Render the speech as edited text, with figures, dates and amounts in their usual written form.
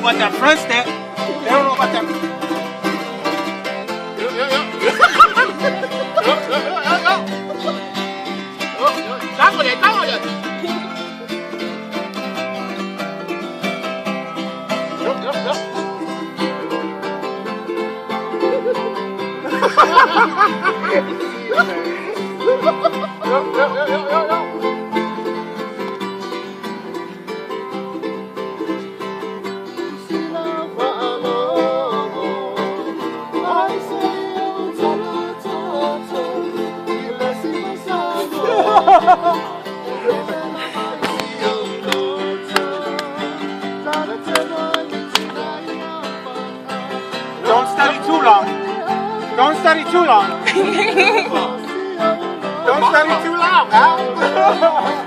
about that front step. They don't know about that. Tángale, tángale. Don't study too long. Don't study too long. Don't study too long, huh?